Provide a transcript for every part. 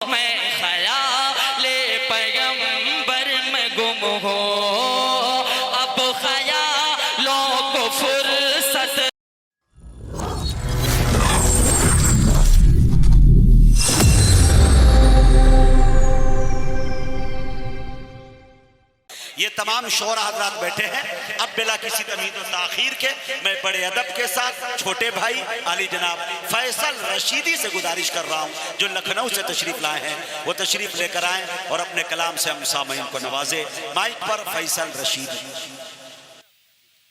मैं ख़याले पैगंबर में गुम हो, अब ख़यालों को फुर्सत। ये तमाम शोरा हजरात बैठे हैं। अब बिला किसी तमीज़ और ताख़ीर के मैं बड़े अदब के साथ छोटे भाई आली जनाब फैसल रशीदी से गुजारिश कर रहा हूँ, जो लखनऊ से तशरीफ़ लाए हैं, वो तशरीफ़ लेकर आएँ और अपने कलाम से हम सामईन को नवाजे। माइक पर फैसल रशीदी।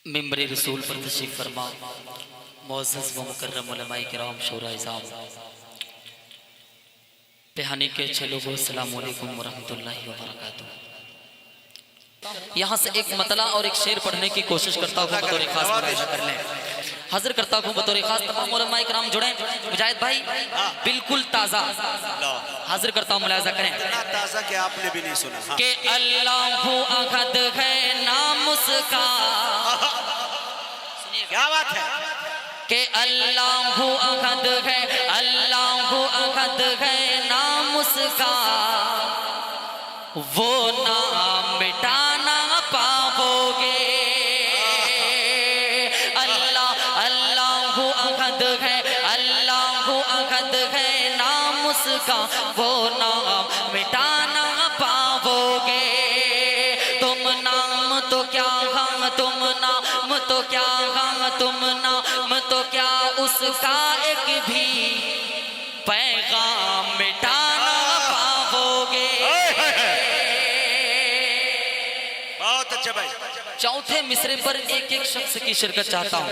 मिंबर रसूल पर तशरीफ़ फरमा मुअज़्ज़ज़ व मुकर्रम उलमाए किराम शोरा इज़ाम पेहानी के अच्छे लोगों अस्सलामु अलैकुम व रहमतुल्लाहि व बरकातुहू। यहाँ से एक मतला और एक शेर पढ़ने की कोशिश करता हूँ, बतौर खास मुलाहिज़ा कर लें। हाजिर करता हूँ बतौर खास तमाम उलमाए किराम जुड़े। मुजाहिद भाई बिल्कुल ताज़ा हाजिर करता हूँ, मुलाहिज़ा करें। ताज़ा कि आपने भी नहीं सुना कि अल्लाहु अहद है नाम उसका, क्या बात है कि अल्लाहु अहद है, अल्लाहु अहद है नाम उसका, वो नाम मिटाना पाओगे। अल्लाह अल्लाहु अहद है, अल्लाहु अहद है नाम उसका, वो नाम मिटाना पाओगे। तुम नाम तो क्या हाँ, तुम नाम तो क्या हाँ, तुम नाम तो क्या उसका एक भी पैगाम मिटाना पाओगे। बहुत अच्छे भाई। चौथे मिसरे पर एक एक शख्स की शिरकत चाहता हूँ।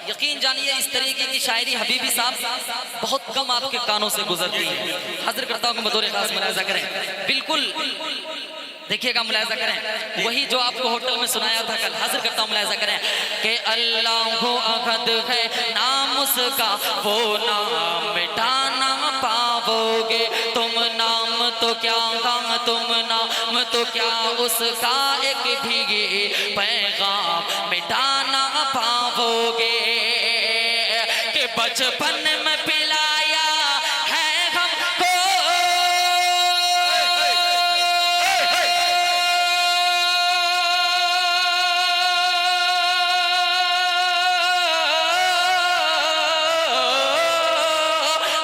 यकीन जानिए इस तरीके की शायरी हबीबी साहब बहुत कम आपके कानों से गुजरती है। हाजिर करता हूँ बतौर खास मुलाहिज़ा करें। बिल्कुल देखिएगा, मुलाहिज़ा करें वही जो आपको होटल में सुनाया था कल। हाजिर करता हूँ, मुलाहिज़ा करें कि अल्लाहु अहद है नाम उसका, वो नाम मिटाना पाओगे। तुम नाम तो क्या हाँ, तुम नाम तो क्या उसका एक भी पैगाम मिटाना पाओगे। कि बचपन में पिलाया है हमको,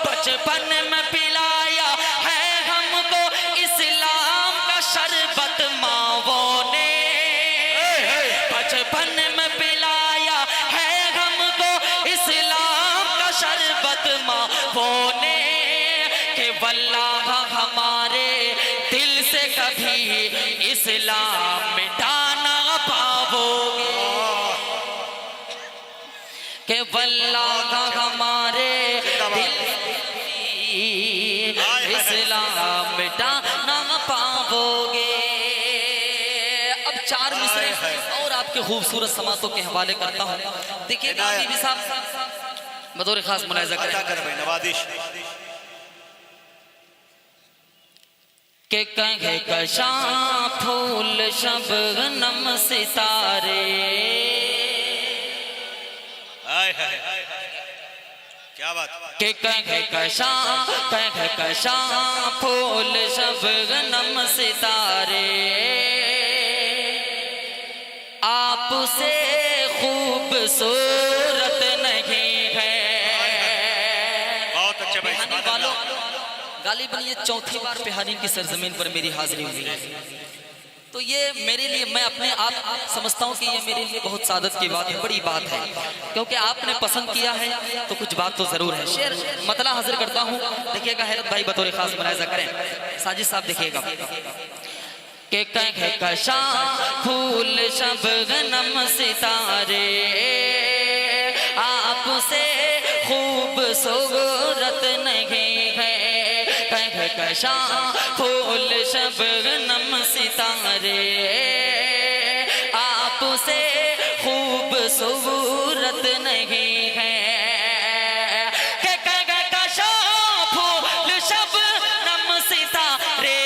बचपन में पिलाया है हमको इस्लाम का शरबत मावों ने। बचपन में पिलाया है हमको इस्लाम का शरबत मावों ने। कि वल्लाह हमारे दिल से कभी इस्लाम मिटाना पाओगे। कि वल्लाह हमारे दिल इस्लाम मिटाना पाओगे। अब चार मिसरे और आपके खूबसूरत समातों के हवाले करता हूँ। देखिए बीबी साहब बतौर खास मुलाहिज़ा करें। नवाजिश के कहे कशा फूल शबनम सितारे, क्या बात। के कहे कशा फूल शबनम सितारे, आपसे खूबसूरत नहीं है। बहुत अच्छे भाई। वालों गालिबन ये चौथी बार पेहानी की सरजमीन पर मेरी हाजिरी हुई है, तो ये मेरे लिए, मैं अपने आप समझता हूँ कि ये मेरे लिए बहुत सादत की बात है, बड़ी बात है, क्योंकि आपने पसंद किया है तो कुछ बात तो जरूर है। शेर मतला हाजिर करता हूँ, देखिएगा हैरत भाई बतौर खास मुलाहिज़ा करें। साजिद साहब देखिएगा कि कहे कशा फूल शबनम सितारे, आपसे खूबसूरत नहीं है। कहे कशा फूल शबनम सितारे, आपसे खूबसूरत नहीं है। कि कहे कशा फूल शबनम सितारे,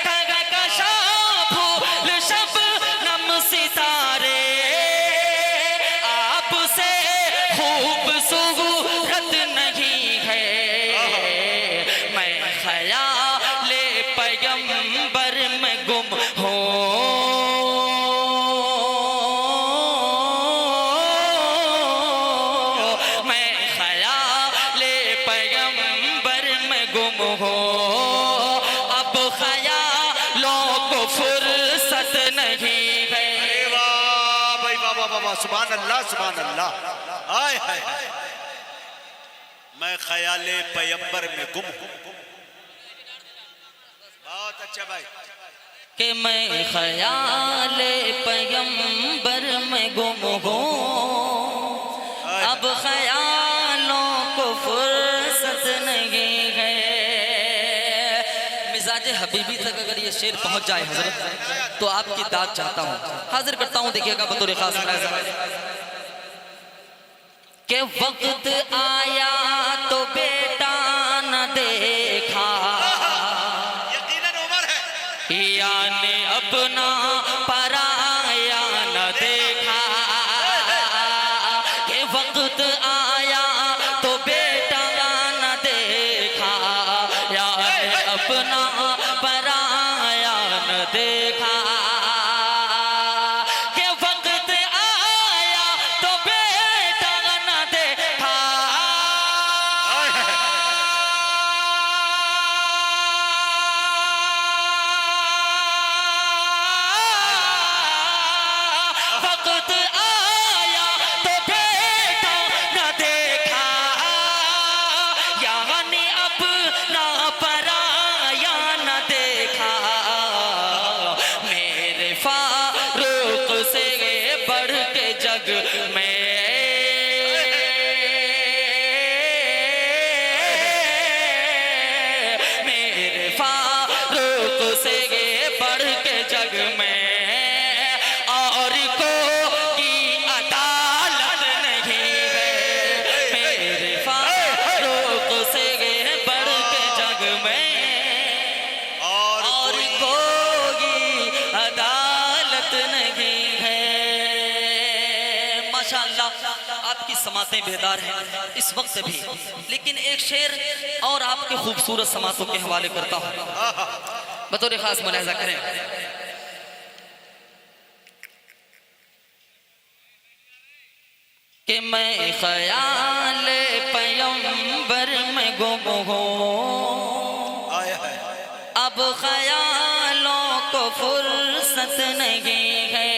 कहे कशा फूल शबनम सितारे, फुर्सत नहीं है। अरे वाह भाई, वाह वाह वाह, सुभान अल्लाह सुभान अल्लाह। आय हाय हाय, मैं ख्याले पैगंबर में गुम हूं। बहुत अच्छा भाई। कि मैं ख्याले पैगंबर में गुम हूँ, अब ख्यालों को फुर्सत नहीं है। मिजाज हबीबी तक अगर ये शेर पहुंच जाए हजरत, तो आपकी दाद चाहता हूँ, हाजिर करता हूँ। देखिएगा बतौर खास के वक्त आया तो बेटा न देखा, यकीनन उमर है। यानी अपना पराया न देखा। के वक्त आया तो बेटा न देखा, यानी अपना पराया न देखा। के वक्त आया तो बेटा न देखा, वक्त आया तो बेटा न देखा, यानी अपना पराया न देखा। मेरे फारूक से बढ़ के जग में, मेरे फारूक से बढ़ के जग में और कोई अदालत नहीं है। मेरे फारूक से बढ़ के जग में और कोई अदालत नहीं है। माशाअल्लाह, आपकी समातें बेदार हैं इस वक्त भी, लेकिन एक शेर और आपके खूबसूरत समातों के हवाले करता हूँ, बतौर खास मुलाहिजा करें। कि मैं ख्याल पैगंबर में गुम हूँ, आय हाय, अब ख्यालों को फुर्सत नहीं है।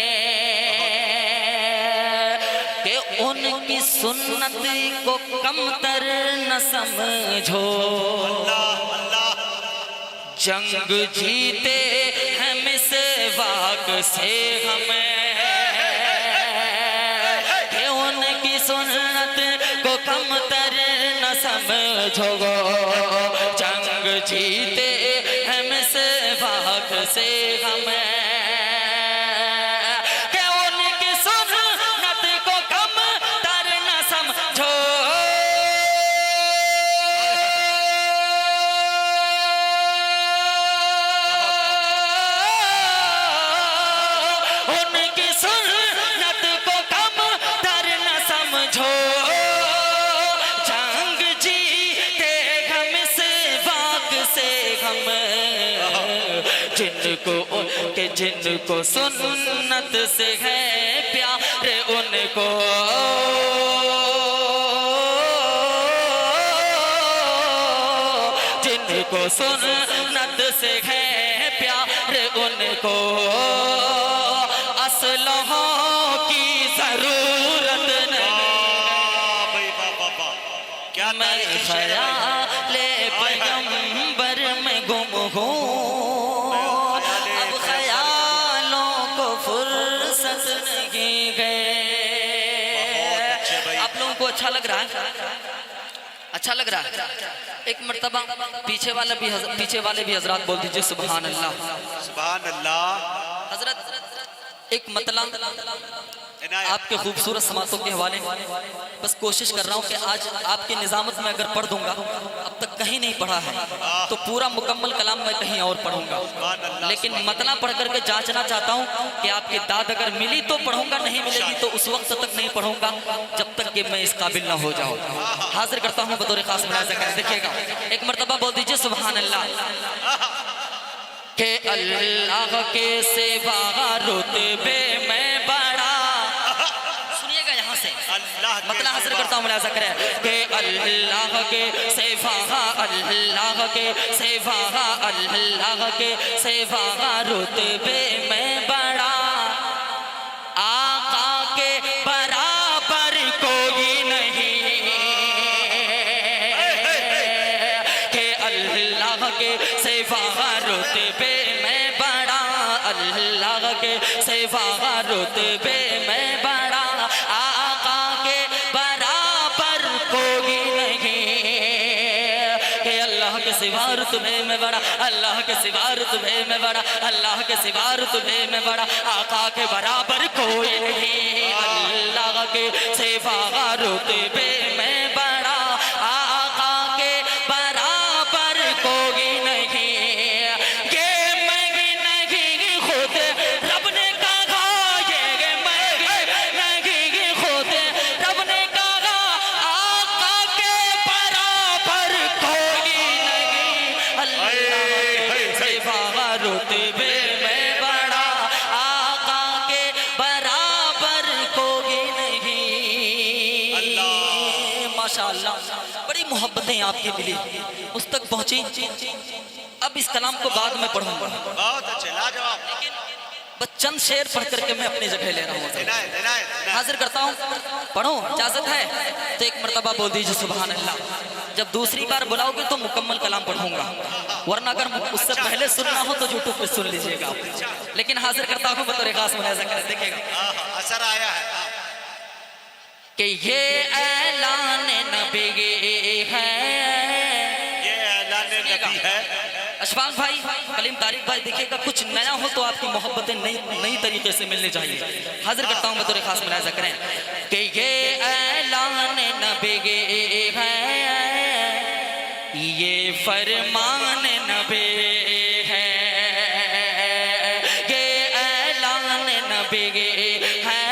कि उनकी सुन्नत को कमतर न समझो, अल्लाह जंग जीते हैं मिसवाक से हमें। कि उनकी सुन्नत को कमतर न समझो, जंग जीते हैं मिसवाक से हमें। कि उनकी सुन्नत को कमतर न समझो, उनकी सुन्नत को कमतर न समझो, जंग जीते हम से वाक से हम। जिनको सुन्नत से है प्यार उनको, जिनको सुन्नत से है प्यार उनको, असलहों की जरूरत नहीं। भाई वाह वाह वाह, क्या मैं तारीफ की शेर है भाई। ख्याले पैगंबर में गुम हूँ, अब ख्यालों को फुर्सत नहीं गए। बहुत अच्छे भाई। आप लोगों को अच्छा लग रहा है? अच्छा लग रहा है? एक मर्तबा पीछे वाले भी हजरात बोल दीजिए सुभान अल्लाह। सुभान अल्लाह। हजरत एक मतला इनायत। आपके खूबसूरत समातों के हवाले बस कोशिश कर रहा हूँ कि आज आपकी निजामत में अगर पढ़ दूंगा, अब तक कहीं नहीं पढ़ा है तो पूरा मुकम्मल कलाम मैं कहीं और पढ़ूंगा, लेकिन मतला पढ़ करके जांचना चाहता हूँ कि आपकी दाद अगर मिली तो पढ़ूंगा, नहीं मिलेगी तो उस वक्त तक नहीं पढ़ूंगा जब तक कि मैं इस काबिल ना हो जाऊँ। हाजिर करता हूँ बतौर खास मुलाहिजा करें। देखिएगा, एक मरतबा बोल दीजिए सुभान अल्लाह। के अल्लाह के सिवा रुतबे में बड़ा, सुनिएगा यहाँ से, अल्लाह मतलब हासिल करता हूँ, मुलाजा करें कि अल्लाह के सेवा, अल्लाह के सेवा, अल्लाह के सेवा रुतबे में बड़ा, आका के बराबर कोई नहीं, कि अल्लाह के सेवा रुतबे में बड़ा, अल्लाह के सेवा रुतबे में बड़ा, आका के बराबर कोई नहीं, कि अल्लाह के सिवा रुतबे में बड़ा, अल्लाह के सिवा रुतबे में बड़ा, अल्लाह के सिवा रुतबे में बड़ा, आका के बराबर कोई नहीं, अल्लाह के सिवा रुतबे में बड़ा, आका के बराबर कोई नहीं, ये मैं नहीं खुद रब ने कहा, ये मैं नहीं खुद रब ने कहा, आका के बराबर कोई नहीं, अल्लाह के सिवा रुतबे में बड़ा, आका के बराबर कोई नहीं। माशाअल्लाह, बड़ी मोहब्बतें आपकी मिली, उस तक पहुंची। अब इस कलाम को बाद में पढ़ूंगा, बहुत अच्छे, लाजवाब। बस चंद शेर पढ़ करके मैं अपनी जगह ले रहा हूँ, देना है, देना है। हाजिर करता हूँ। पढ़ो, इजाजत है तो एक मरतबा बोल दीजिए सुभान अल्लाह। जब दूसरी बार बुलाओगे तो मुकम्मल कलाम पढ़ूंगा, वरना अगर उससे पहले सुनना हो तो यूट्यूब पे सुन लीजिएगा। लेकिन हाजिर करता हूँ बतौर खास मुलाजा करें, देखिएगा असर आया है कि ये ऐलान नबी है, ये ऐलान नबी है। अशफाक भाई, कलीम तारिक भाई, देखिएगा कुछ नया हो तो आपकी मोहब्बतें नई तरीके से मिलनी चाहिए। हाजिर करता हूँ बतौर खास मुलाजा करें कि ये ऐलान नबी है, ये फरमान नबी है, ये ऐलान नबी है,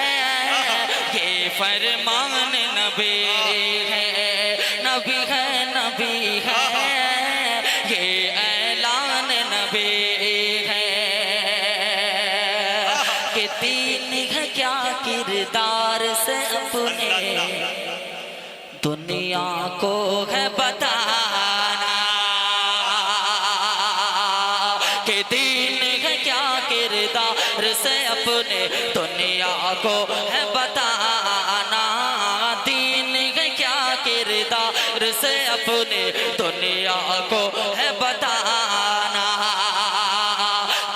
ये फरमान नबी है, नबी है, नबी है, ये ऐलान नबी है, कि दीन है क्या किरदार से अपने दुनिया को है बताना, कि दीन है क्या किरदार से अपने दुनिया को है बताना, दीन है क्या किरदार से अपने दुनिया को है बताना,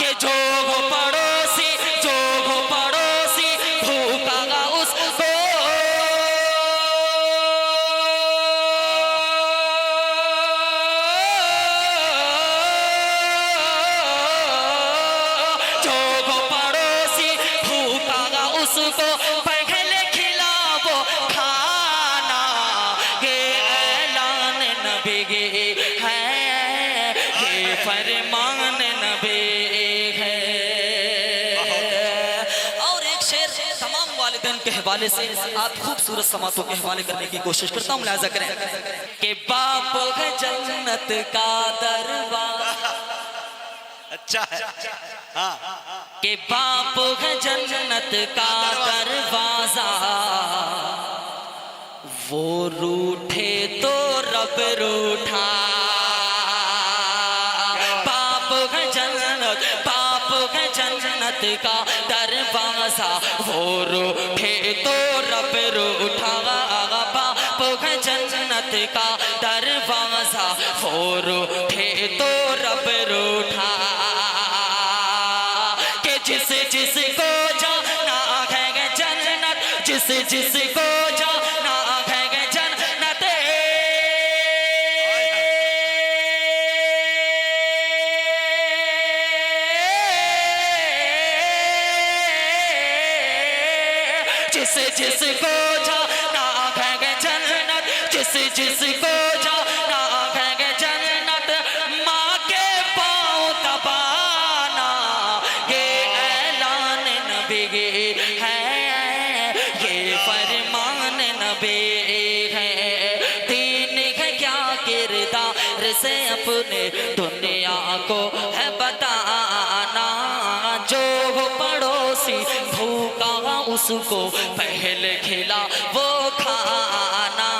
कि जो हो पड़ोसी, जो हो पड़ोसी भूखा उसको, जो हो पड़ोसी भूखा उसको पहले खिलाओ खाना, ये ऐलान नबी है, ये फरमान नबी है। और एक शेर तमाम वालिदैन के हवाले से आप खूबसूरत समातों के हवाले करने की कोशिश करता हूँ, मुलाजा करें कि बाप है जन्नत का दरवाजा, अच्छा है, हाँ, कि बाप है जन्नत का दरवाजा, वो रूठे तो रब रूठा, बाप है जन्नत, बाप है जन्नत का दरवाजा, वो रूठे तो रब रूठा, बाप है जन्नत का दरवाजा, वो रूठे तो रब रूठा, कि जिस जिसको जाना है जन्नत, जिस जिसको जाना है जन्नत, जिस जिसको जाना है जन्नत, जिस जिसको जाना है जन्नत, माँ के पाँव दबाना, ये ऐलान नबी है, ये फरमान नबी है, दीन है क्या किरदार से अपने दुनिया को है बताना, जो हो पड़ोसी भूखा उसको पहले खिला वो खाना,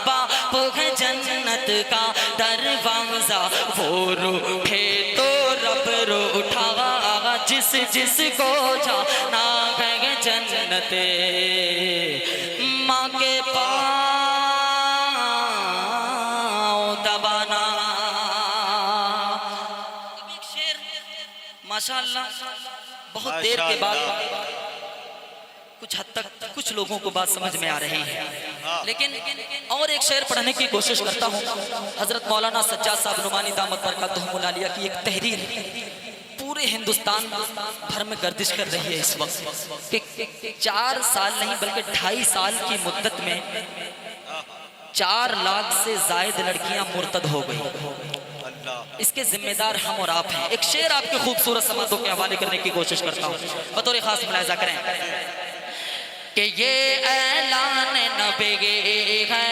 बाप है जन्नत का दरवाजा, वो रूठे तो रब रूठा, जिस जिसको जाना है जन्नत, माँ के पाँव दबाना। एक शेर माशाअल्लाह बहुत देर के बाद कुछ हद तक कुछ लोगों को बात समझ में आ रही है, लेकिन और एक शेर पढ़ने की कोशिश करता हूँ। हजरत मौलाना सज्जाद साहब नुमानी दामत बरकतहुमुल आलिया की एक तहरीर पूरे हिंदुस्तान भर में गर्दिश कर रही है इस वक्त कि 4 साल नहीं बल्कि 2.5 साल की मुद्दत में 4 लाख से जायद लड़कियां मुर्तद हो गई। इसके जिम्मेदार हम और आप हैं। एक शेर आपके खूबसूरत समातों के हवाले करने की कोशिश करता हूँ, बतौर खास मुलाहिजा करें कि ये ऐलान नबी है,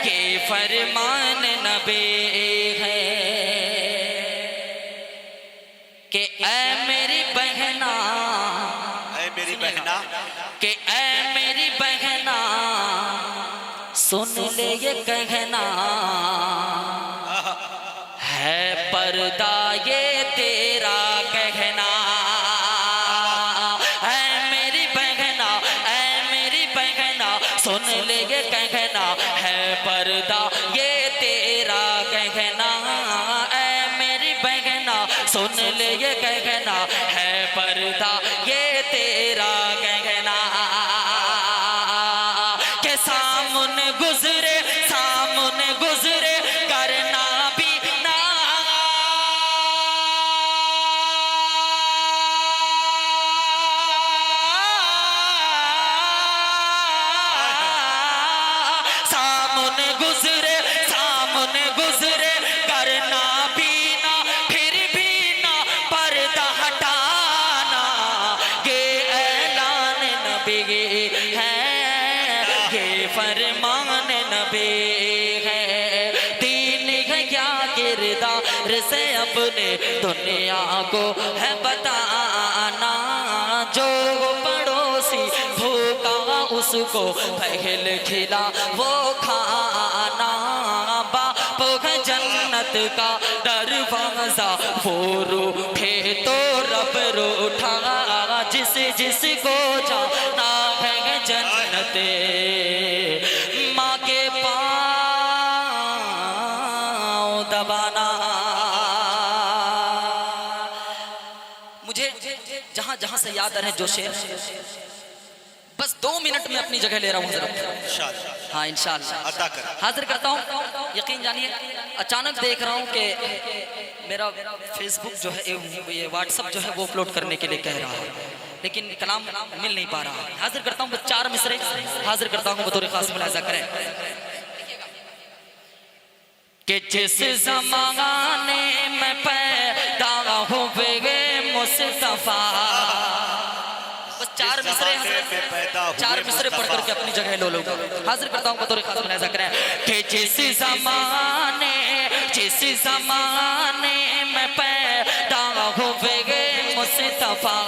ये फरमान नबी है कि ऐ मेरी बहना, ऐ मेरी बहना, कि ऐ मेरी बहना सुन ले ये कहना, है पर्दा ये तेरा कहना। ऐ मेरी बहना, ऐ मेरी बहना सुन ले ये कहना, है पर्दा ये तेरा कहना। ऐ मेरी बहना सुन ले ये कहना, है पर्दा ये तेरा कहना। के सामने गुजरे, सामने गुजरे करना भी ना, सामने गुजरे, सामने गुजरे करना भी ना, फिर भी ना पर्दा हटाना। ये ऐलान नबी है, ये फरमान नबी है, दीन है क्या किरदार से अपने दुनिया को है बताना। जो पड़ोसी भूखा उसको पहल खिला वो खाना, बाप है जन्नत का दरवाजा, वो रूठे तो रब रूठा, जिस जिसको जाना है जन्नत, माँ के पाँव दबाना। मुझे जहां जहां से याद आ रहे जो शेर, बस 2 मिनट में अपनी जगह ले रहा हूँ हजरत। हाँ इंशाअल्लाह अता कर। हाजिर करता हूँ। यकीन जानिए अचानक देख रहा हूँ कि मेरा फेसबुक जो है ये व्हाट्सअप जो है वो अपलोड करने के लिए कह रहा है, लेकिन कलाम मिल नहीं पा रहा है। हाजिर करता हूँ 4 मिसरे हाजिर करता हूँ बतौर खास मुलाहिजा करें कि जिस ज़माने में पैदा हुए मुस्तफा, बस 4 मिसरे 4 मिसरे पढ़ करके अपनी जगह लो लोग। हाजिर करता हूँ बतौर खास मुलाहिजा करें कि जिस ज़माने में पैदा हुए मुस्तफा,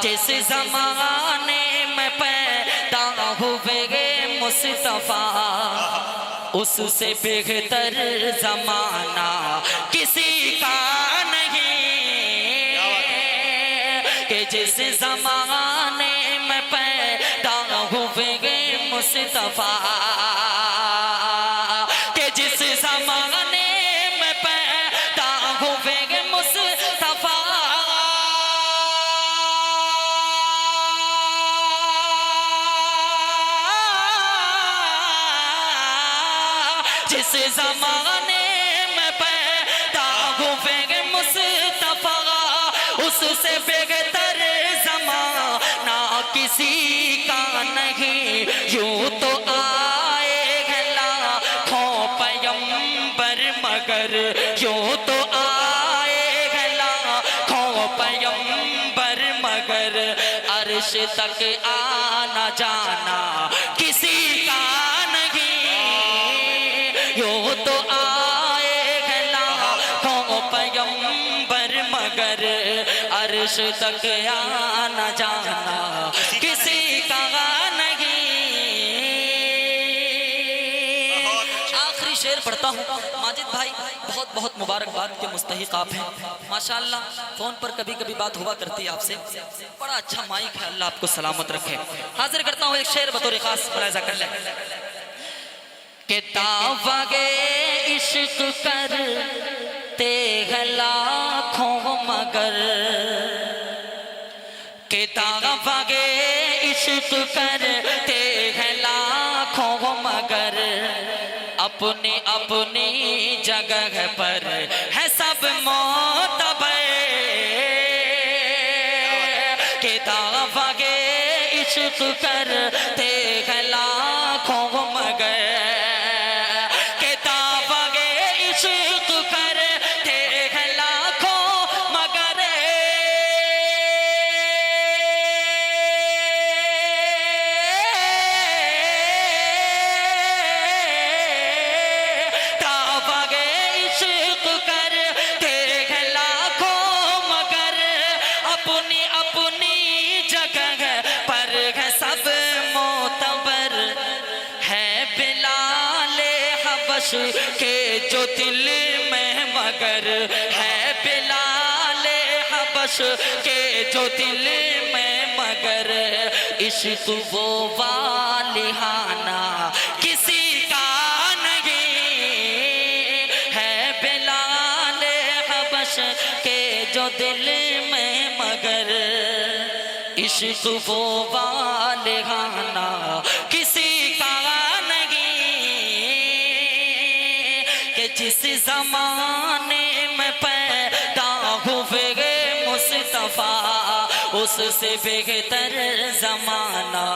जिस ज़माने में पैदा हुए मुस्तफा, उससे बेहतर ज़माना किसी का नहीं, कि जिस ज़माने में पैदा हुए मुस्तफा, कि जिस ज़माने में पैदा हुए मुस्तफा, जिस ज़माने में पैदा हुए मुस्तफा, उससे बेहतर ज़माना किसी का नहीं। यूं तो आए लाखों पैगंबर मगर, यूं तो आए लाखों पैगंबर मगर, अर्श तक आना जाना किसी का नहीं। यूं तो आए लाखों पैगंबर मगर, अर्श तक आना जाना किसी का नहीं। पढ़ता हूँ। माजिद भाई बहुत बहुत मुबारकबाद के मुस्तहिक आप हैं माशाअल्लाह। फोन पर कभी कभी बात हुआ करती है आपसे, बड़ा अच्छा माइक है, अल्लाह आपको सलामत रखे। हाजिर करता हूँ एक शेर बतौर खास, मुलाहिजा कर लें। किताबे इश्क करते हैं लाखों मगर, किताबे इश्क करते हैं लाखों मगर, अपनी अपनी जगह पर है सब मोतबर। किताबे इश्क करते हैं लाखों मगर, किताबे इश्क करते हैं लाखों मगर, किताबे इश्क करते हैं लाखों मगर, अपनी अपनी जगह पर है सब मोतबर। है बिलाल हबश के जो दिल में मगर, है बिलाल हबश के जो दिल में मगर, इश्क वो वालिहाना किसी का नहीं। है बिलाल हबश के जो दिल में मगर, इश्क वो वालिहाना किसी का नहीं। कि जिस जमाने में पैदा हुए मुस्तफा, उससे बेहतर जमाना